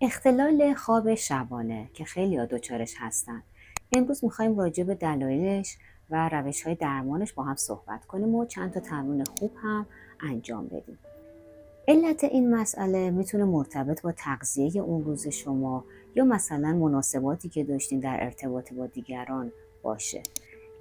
اختلال خواب شبانه که خیلی ها دچارش هستن. امروز میخوایم راجع به دلایلش و روش‌های درمانش با هم صحبت کنیم و چند تا تمرین خوب هم انجام بدیم. علت این مسئله میتونه مرتبط با تغذیه اون روز شما یا مثلا مناسباتی که داشتین در ارتباط با دیگران باشه،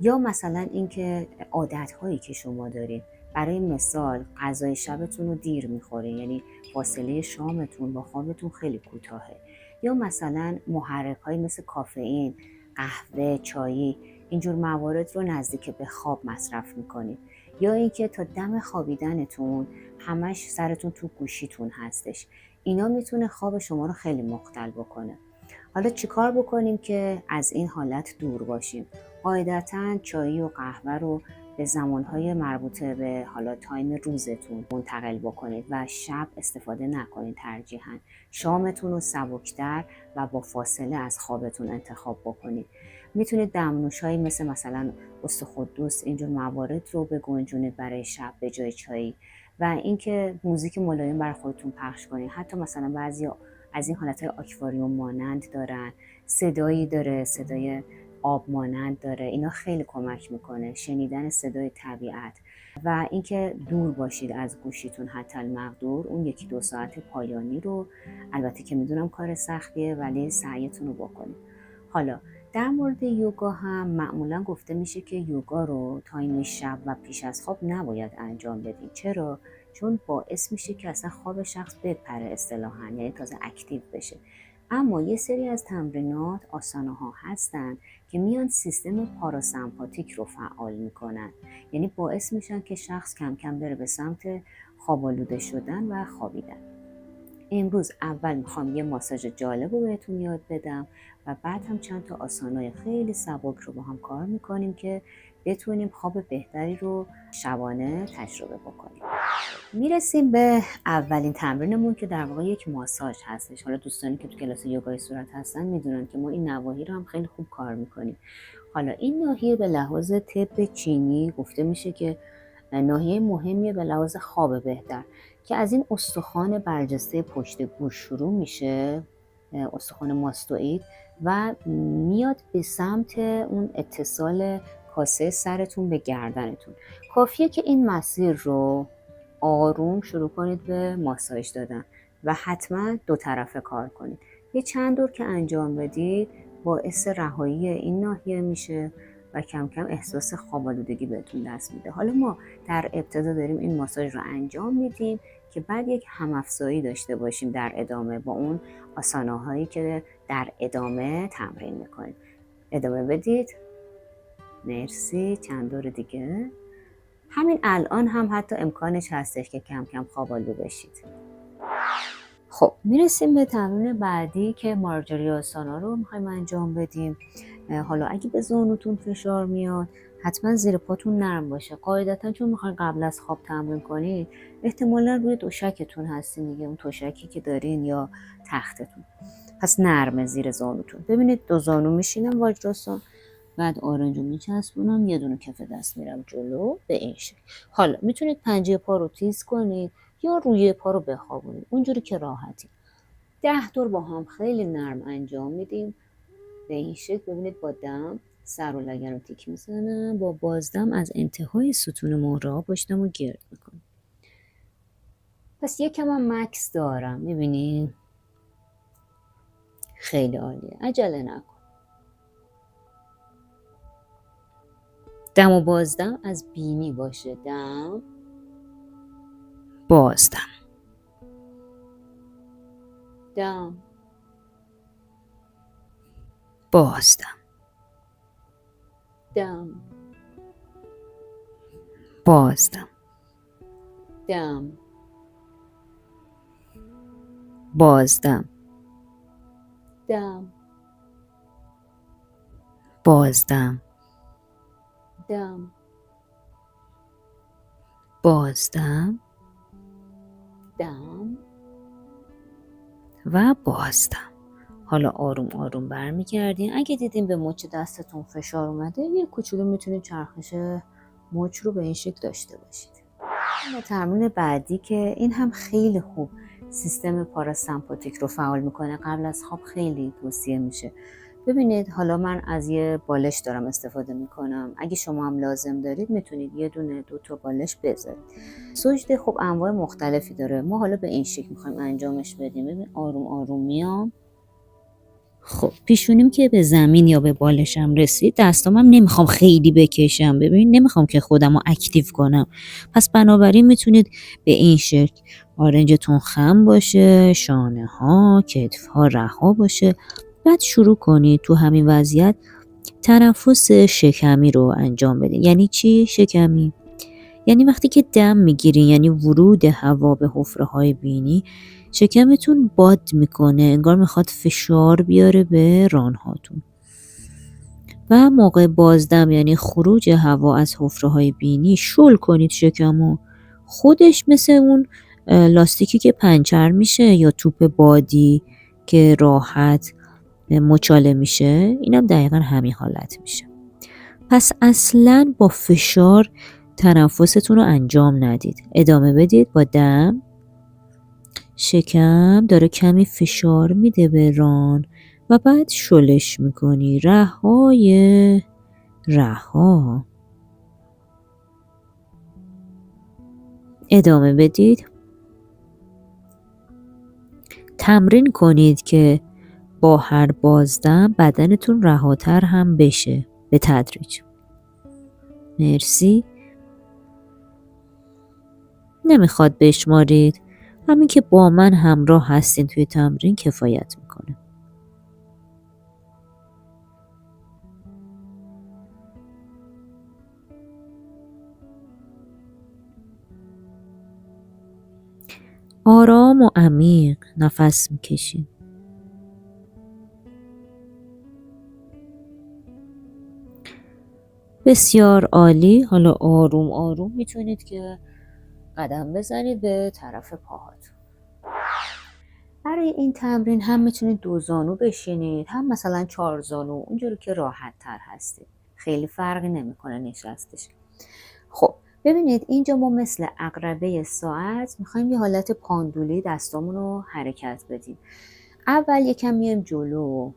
یا مثلا اینکه عادت‌هایی که شما دارین. برای مثال غذای شبتون رو دیر میخورین، یعنی فاصله شامتون با خوابتون خیلی کوتاهه، یا مثلا محرک‌هایی مثل کافئین، قهوه، چایی، اینجور موارد رو نزدیک به خواب مصرف میکنین، یا اینکه تا دم خوابیدنتون همش سرتون تو گوشیتون هستش. اینا میتونه خواب شما رو خیلی مختل بکنه. حالا چیکار بکنیم که از این حالت دور باشیم؟ قاعدتاً چای و قهوه رو به زمانهای مربوطه به حالا تایم روزتون منتقل بکنید و شب استفاده نکنید. ترجیحاً شامتون رو سبکتر و با فاصله از خوابتون انتخاب بکنید. میتونید دمنوش‌هایی مثلا استخوان اینجور موارد رو بگنجونید برای شب به جای چای، و اینکه موزیک ملایم برای خودتون پخش کنید. حتی مثلا بعضی از این حالتهای آکواریوم مانند دارن، صدایی داره، صدای آب مانند داره. اینا خیلی کمک میکنه، شنیدن صدای طبیعت. و اینکه دور باشید از گوشیتون حتی المقدور. اون 1-2 ساعت پایانی رو، البته که میدونم کار سختیه، ولی سعیتون رو بکنید. حالا در مورد یوگا هم معمولا گفته میشه که یوگا رو تایم شب و پیش از خواب نباید انجام بدید. چرا؟ چون باعث میشه که اصلا خواب شخص بپره اصطلاحاً، یعنی تازه اکتیو بشه. اما یه سری از تمرینات، آساناها هستن که میان سیستم پاراسمپاتیک رو فعال میکنن، یعنی باعث میشن که شخص کم کم بره به سمت خوابالوده شدن و خوابیدن. امروز اول میخوام یه ماساژ جالب رو بهتون یاد بدم و بعد هم چند تا آسانای خیلی سبک رو با هم کار میکنیم که بتونیم خواب بهتری رو شبانه تجربه بکنیم. میرسیم به اولین تمرینمون که در واقع یک ماساژ هستش. حالا دوستانی که تو کلاس یوگای صورت هستن میدونن که ما این نواحی رو هم خیلی خوب کار میکنیم. حالا این ناحیه به لحاظ طب چینی گفته میشه که ناحیه مهمیه به لحاظ خواب بهتر، که از این استخوان برجسته پشت گوش شروع میشه، استخوان ماستوئید، و میاد به سمت اون اتصال کاسه سرتون به گردنتون. کافیه که این مسیر رو آروم شروع کنید به ماساژ دادن و حتما 2 طرفه کار کنید. یه چند دور که انجام بدید باعث رهایی این ناحیه میشه و کم کم احساس خواب‌آلودگی بهتون دست میده. حالا ما در ابتدا داریم این ماساژ رو انجام میدیم که بعد یک هم‌افزایی داشته باشیم در ادامه با اون آساناهایی که در ادامه تمرین میکنیم. ادامه بدید. مرسی. چند دور دیگه. همین الان هم حتی امکانش هستش که کم کم خواب‌آلود بشید. خب میرسیم به تمرین بعدی که مارجری آسانا رو میخوایم انجام بدیم. حالا اگه به زانوتون فشار میاد حتما زیر پاتون نرم باشه. قاعدتا چون میخواین قبل از خواب تمرین کنید احتمالا روی دوشکتون هستین دیگه، اون توشکی که دارین یا تختتون، پس نرمه زیر زانوتون. ببینید 2 زانو میشینم واجراسان، بعد آرنج رو میچسبونم، یه دونه کف دست میرم جلو به این شکل. حالا میتونید پنجه پا رو تیز کنید یا روی پا رو بخوابونید، اونجوری که راحتی. 10 دور با هم خیلی نرم انجام میدیم به این شکل. ببینید با دم سر و لگن رو تیک میزنم، با بازدم از انتهای ستون مهره پشتم رو گرد میکنم. پس یکم هم مکس دارم، میبینید؟ خیلی عالیه، عجله نکن. دم و بازدم از بینی باشه. دم، بازدم، دم، بازدم، دم، بازدم، دم، بازدم، دم، بازدم، دم، بازدم، دم و بازدم. حالا آروم آروم برمیگردین. اگه دیدین به مچ دستتون فشار اومده یه کوچولو میتونید چرخش مچ رو به این شکل داشته باشید. تمرین بعدی که این هم خیلی خوب سیستم پاراسمپاتیک رو فعال میکنه. قبل از خواب خیلی توصیه میشه. ببینید حالا من از یه بالش دارم استفاده میکنم. اگه شما هم لازم دارید میتونید یه دونه 2 تا بالش بذارید. سجده خب انواع مختلفی داره. ما حالا به این شکل میخوایم انجامش بدیم. ببین آروم آروم میام. خب پیشونیم که به زمین یا به بالشم رسید، دستامم نمیخوام خیلی بکشم. ببین نمیخوام که خودم رو اکتیو کنم. پس بنابراین میتونید به این شکل آرنجتون خم باشه، شانه ها، کتف ها رها باشه. بعد شروع کنید تو همین وضعیت تنفس شکمی رو انجام بدین. یعنی چی شکمی؟ یعنی وقتی که دم میگیرین، یعنی ورود هوا به حفره های بینی، شکمتون باد میکنه، انگار میخواد فشار بیاره به رانهاتون. و موقع بازدم یعنی خروج هوا از حفره های بینی شل کنید شکمو. خودش مثل اون لاستیکی که پنچر میشه یا توپ بادی که راحت مچاله میشه، اینم دقیقا همین حالت میشه. پس اصلا با فشار تنفستون رو انجام ندید. ادامه بدید با دم. شکم داره کمی فشار میده به ران و بعد شلش میکنی. رها. ادامه بدید. تمرین کنید که با هر بازدم بدنتون رهاتر هم بشه به تدریج. مرسی. نمیخواد بشمارید. همین که با من همراه هستین توی تمرین کفایت میکنه. آرام و عمیق نفس میکشید. بسیار عالی. حالا آروم آروم میتونید که قدم بزنید به طرف پاهاتون. برای این تمرین هم میتونید 2 زانو بشینید، هم مثلا 4 زانو، اونجوری که راحت تر هستید. خیلی فرقی نمیکنه نشستش. خب ببینید اینجا ما مثل عقربه ساعت میخوایم یه حالت پاندولی دستامون رو حرکت بدیم. اول یکم میایم جلو،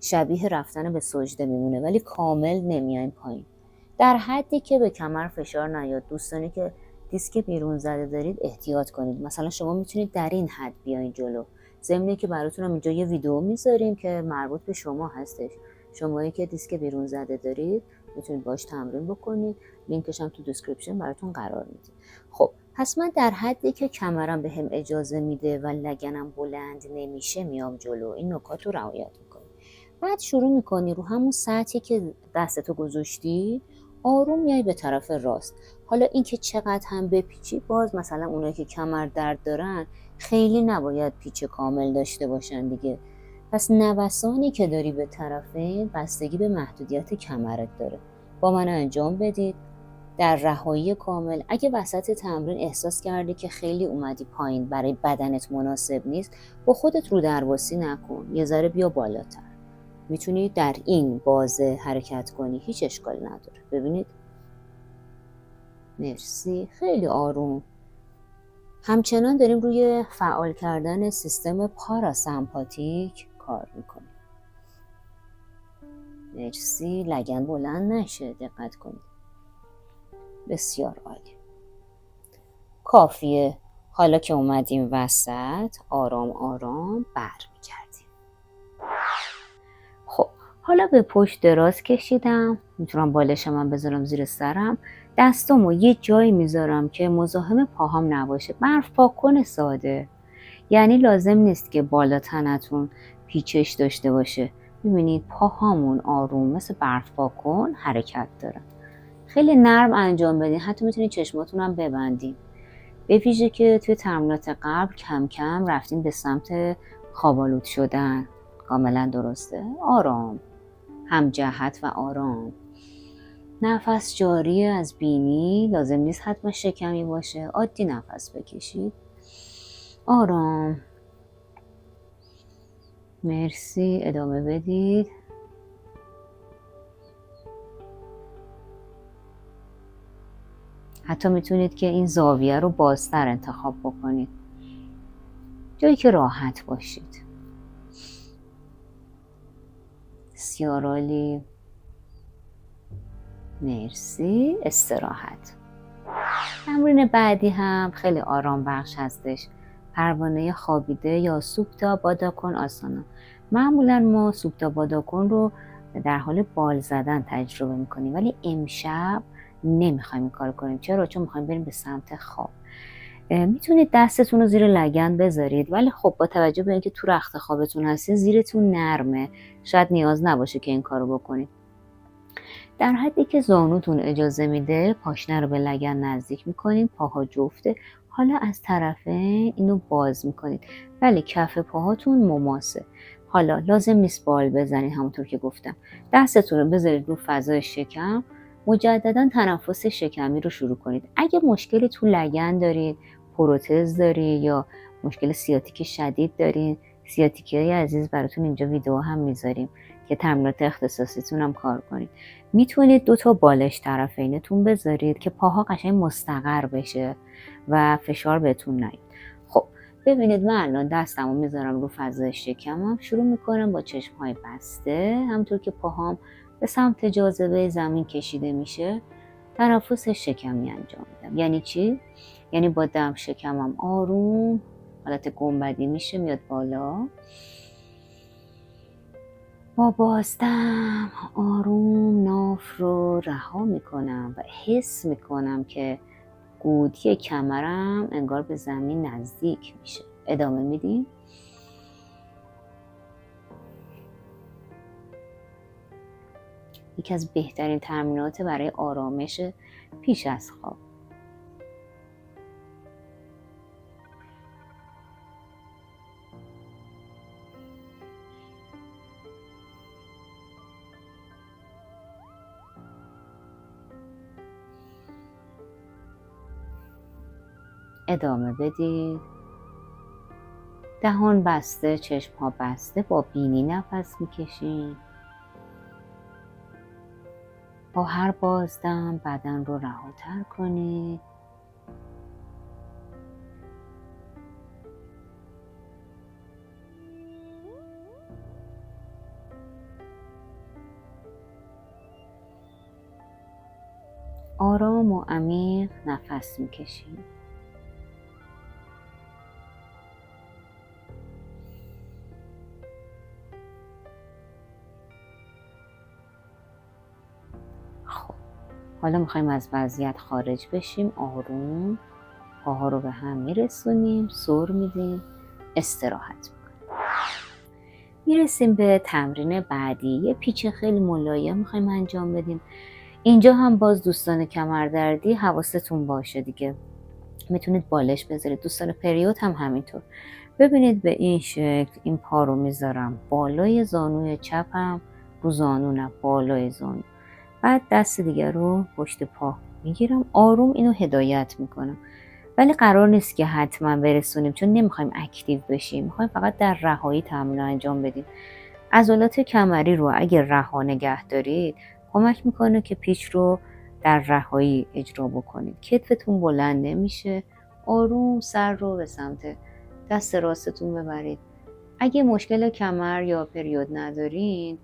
شبیه رفتن به سجده میمونه ولی کامل نمیایم پایین. در حدی که به کمر فشار نیاد. دوستانی که دیسک بیرون زده دارید احتیاط کنید. مثلا شما میتونید در این حد بیاین جلو. ضمن که براتون هم اینجا یه ویدیو میذاریم که مربوط به شما هستش. شمایی که دیسک بیرون زده دارید میتونید باش تمرین بکنید. لینکش هم تو دسکریپشن براتون قرار میدیم. خب پس من در حدی که کمرم به هم اجازه میده و لگنم بلند نمیشه میام جلو. این نکات رو رعایت میکنید. بعد شروع میکنی رو همون سطحی که دستتو گذاشتی آروم میای به طرف راست. حالا این که چقدر هم بپیچی، باز مثلا اونایی که کمر درد دارن خیلی نباید پیچ کامل داشته باشن دیگه. پس نوسانی که داری به طرفین بستگی به محدودیت کمرت داره. با من انجام بدید در رهایی کامل. اگه وسط تمرین احساس کردی که خیلی اومدی پایین، برای بدنت مناسب نیست، با خودت رو درواسی نکن. یه ذره بیا بالاتر. میتونی در این بازه حرکت کنی، هیچ اشکالی نداره. ببینید. مرسی. خیلی آروم. همچنان داریم روی فعال کردن سیستم پاراسمپاتیک کار میکنیم. مرسی. لگن بلند نشه. دقت کنید. بسیار عالی. کافیه. حالا که اومدیم وسط آرام آرام برمیگردیم. خب حالا به پشت دراز کشیدم. میتونم بالشم هم بذارم زیر سرم. دستامو یه جایی میذارم که مزاحم پاهام نباشه. برف پاکن ساده. یعنی لازم نیست که بالا تنتون پیچش داشته باشه. میبینید پاهامون آروم مثل برف پاکن حرکت داره. خیلی نرم انجام بدین. حتی میتونید چشماتون هم ببندین. به ویژه که توی تمرینات قبل کم کم رفتیم به سمت خواب‌آلود شدن. کاملا درسته. آرام. هم جهت و آرام. نفس جاری از بینی. لازم نیست حتما شکمی باشه. عادی نفس بکشید. آرام. مرسی. ادامه بدید. حتی میتونید که این زاویه رو بازتر انتخاب بکنید. جایی که راحت باشید. بسیار عالی. مرسی. استراحت. تمرین بعدی هم خیلی آرام بخش هستش. پروانه خوابیده یا سوپتا باداکن آسانا. معمولا ما سوپتا باداکن رو در حال بال زدن تجربه میکنیم، ولی امشب نمیخوایم این کار کنیم. چرا؟ چون میخوایم بریم به سمت خواب. میتونید دستتون رو زیر لگن بذارید، ولی خب با توجه به اینکه تو رخت خوابتون هستید زیرتون نرمه، شاید نیاز نباشه که این کارو بکنید. در حدی که زانوتون اجازه میده پاشنه رو به لگن نزدیک میکنید، پاها جفته. حالا از طرفین اینو باز میکنید، ولی کف پاهاتون مماسه. حالا لازم نیست بال بزنید، همونطور که گفتم دستتون رو بذارید رو فضای شکم. مجددا تنفس شکمی رو شروع کنید. اگه مشکلی تو لگن دارید، پروتز دارید یا مشکل سیاتیک شدید دارید، سیاتیکی عزیز براتون اینجا ویدیو هم میذاریم که تمرینات اختصاصیتون هم کار کنید. میتونید 2 بالش طرفینتون بذارید که پاها قشنگ مستقر بشه و فشار بهتون نیاد. خب ببینید من الان دستمو میذارم رو فضای شکمم، شروع میکنم با چشمهای بسته. همونطور که پاهام به سمت جاذبه زمین کشیده میشه تنفس شکمی انجام میدم. یعنی چی؟ یعنی با دم شکمم آروم حالت گنبدی میشه، میاد بالا. با بازدم آروم ناف رو رها میکنم و حس میکنم که گودی کمرم انگار به زمین نزدیک میشه. ادامه میدیم. یکی از بهترین تمرینات برای آرامش پیش از خواب. ادامه بدید. دهان بسته، چشم ها بسته، با بینی نفس میکشید. با هر بازدم بدن رو رهاتر کنید. آرام و عمیق نفس میکشید. خب حالا میخوایم از وضعیت خارج بشیم. آروم پاها رو به هم میرسونیم، سر میدیم، استراحت میکنیم. میرسیم به تمرین بعدی. یه پیچ خیلی ملایم میخوایم انجام بدیم. اینجا هم باز دوستان کمردردی حواستون باشه دیگه، میتونید بالش بذارید. دوستان پریود هم همینطور. ببینید به این شکل این پا رو میذارم بالای زانوی چپم، رو زانو نه بالای زانو. بعد دست دیگر رو پشت پا میگیرم، آروم اینو هدایت میکنم. ولی قرار نیست که حتما برسونیم، چون نمیخوایم اکتیو بشیم، میخوایم فقط در رهایی تمرین انجام بدیم. عضلات کمری رو اگر رها نگه دارید کمک میکنه که پیچ رو در رهایی اجرا بکنید. کتفتون بلند نمیشه. آروم سر رو به سمت دست راستتون ببرید. اگه مشکل کمر یا پریود ندارین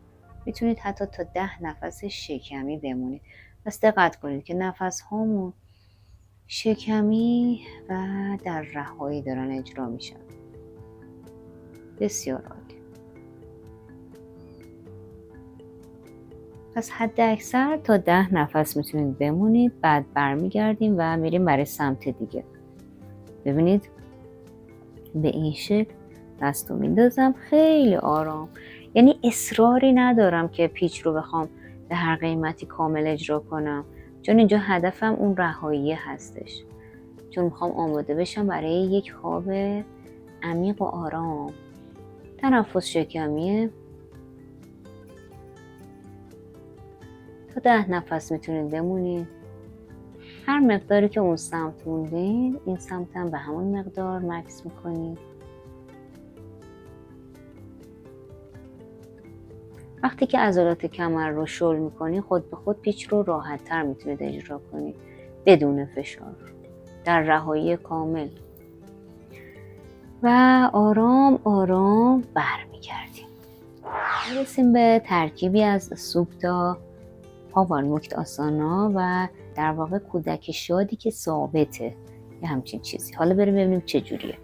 میتونید حتی تا 10 نفس شکمی بمونید. پس دقت کنید که نفس هامون شکمی و در رهایی دارن اجرا میشن. بسیار عالی. پس حد اکثر تا 10 نفس میتونید بمونید. بعد برمیگردیم و میریم برای سمت دیگه. ببینید به این شکل دستو میندازم خیلی آرام. یعنی اصراری ندارم که پیچ رو بخوام به هر قیمتی کامل اجرا کنم، چون اینجا هدفم اون رهایی هستش. چون میخوام آماده بشم برای یک خواب عمیق و آرام. تنفس شکمیه. تا 10 نفس میتونید بمونید. هر مقداری که اون سمت موندین این سمت هم به همون مقدار مکس میکنید. وقتی که عضلات کمر رو شل میکنید خود به خود پیچ رو راحت تر میتونید اجرا کنید بدون فشار، در رهایی کامل. و آرام آرام برمیگردیم. میرسیم به ترکیبی از سوپتا، پاوانموکت آسانا و در واقع کودک شادی که ثابته، یه همچین چیزی. حالا بریم ببینیم چجوریه.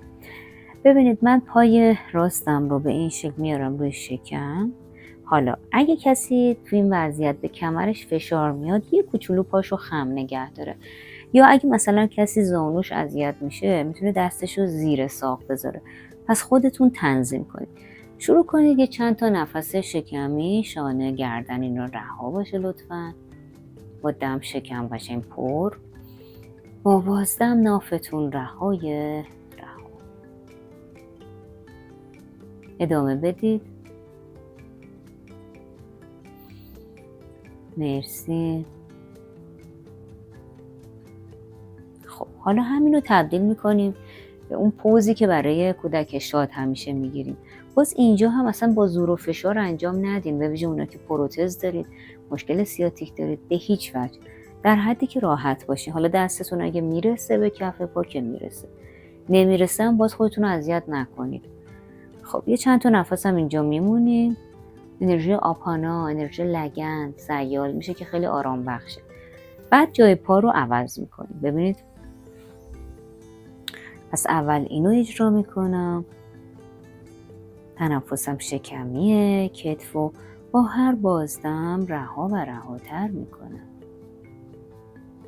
ببینید من پای راستم رو به این شکل میارم روی شکم. حالا اگه کسی تو این وضعیت به کمرش فشار میاد، یه کوچولو پاشو خم نگه داره. یا اگه مثلا کسی زانوش اذیت میشه، میتونه دستشو زیر ساق بذاره. پس خودتون تنظیم کنید. شروع کنید یه چند تا نفس شکمی، شانه، گردن این رو رها باشه لطفاً. با دم شکم قشنگ پر، با بازدم نافتون رها. ادامه بدید. مرسی. خب حالا همین رو تبدیل میکنیم به اون پوزی که برای کودک شاد همیشه میگیریم. باز اینجا هم اصلا با زور و فشار انجام ندین، به ویژه اونا که پروتز دارید، مشکل سیاتیک دارید، به هیچ وجه. در حدی که راحت باشین. حالا دستتون اگه میرسه به کف پا که میرسه، نمیرسه هم باز خودتون رو اذیت نکنید. خب یه چند تا نفس هم اینجا میمونیم. انرژی آپانا، انرژی لگن، سیال میشه که خیلی آرام بخشه. بعد جای پا رو عوض میکنیم. ببینید، پس اول اینو اجرا میکنم. تنفسم شکمیه، کتفو با هر بازدم رها و رهاتر میکنم.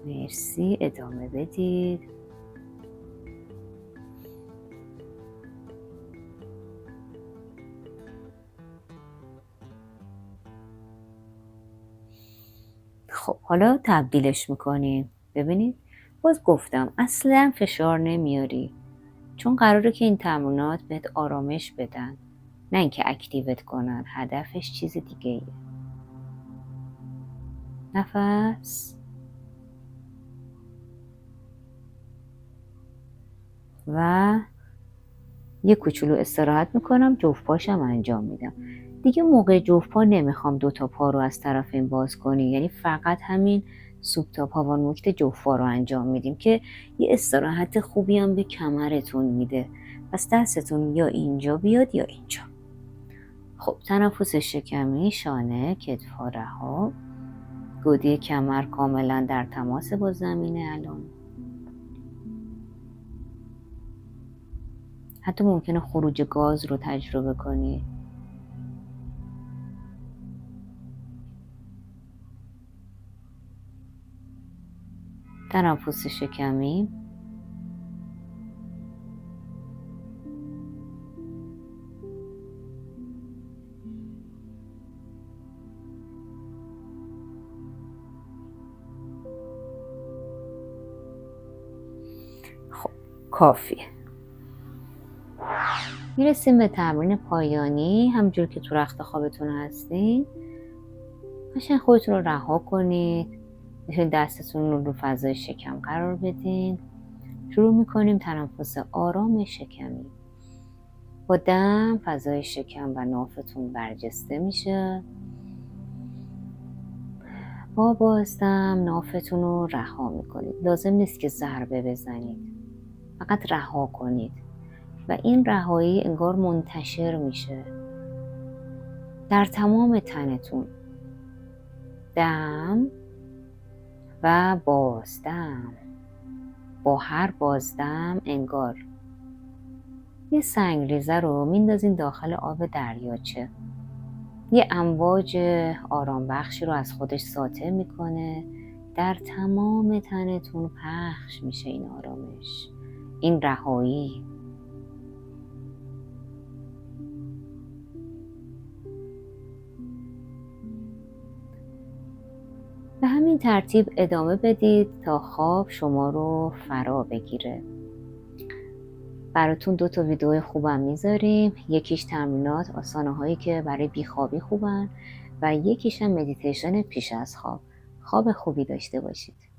مرسی. ادامه بدید. خب حالا تبدیلش میکنیم. ببینید، باز گفتم اصلا فشار نمیاری، چون قراره که این تمرینات بهت آرامش بدن، نه اینکه اکتیوت کنن. هدفش چیز دیگه ایه. نفس و یه کوچولو استراحت میکنم. جفت پاشم انجام میدم. دیگه موقع جفت پا نمیخوام دوتا پا رو از طرفین باز کنی، یعنی فقط همین سوپتا پاوانموکت جفت پا رو انجام میدیم که یه استراحت خوبی هم به کمرتون میده. پس دستتون یا اینجا بیاد یا اینجا. خب تنفس شکمی، شانه، کتف‌ها رها. گودی کمر کاملا در تماس با زمینه الان. حتی ممکنه خروج گاز رو تجربه کنی. تنفس شکمی. خب کافیه. میرسیم به تمرین پایانی. همجور که تو رخت خوابتون هستین، قشنگ خودتون رو رها کنید. میتونید دستتون رو فضای شکم قرار بدین. شروع میکنیم تنفس آرام شکمی. با دم فضای شکم و نافتون برجسته میشه. با بازدم نافتون رو رها میکنید. لازم نیست که ضربه بزنید، فقط رها کنید و این رهایی انگار منتشر میشه در تمام تنتون. دم و بازدم. با هر بازدم انگار یه سنگریزه رو میندازین داخل آب دریاچه. یه امواج آرام بخشی رو از خودش ساطع میکنه. در تمام تنتون پخش میشه این آرامش، این رهایی. به همین ترتیب ادامه بدید تا خواب شما رو فرا بگیره. براتون 2 ویدیو خوبم میذاریم. یکیش تمرینات آسانه هایی که برای بیخوابی خوبن و یکیش هم مدیتیشن پیش از خواب. خواب خوبی داشته باشید.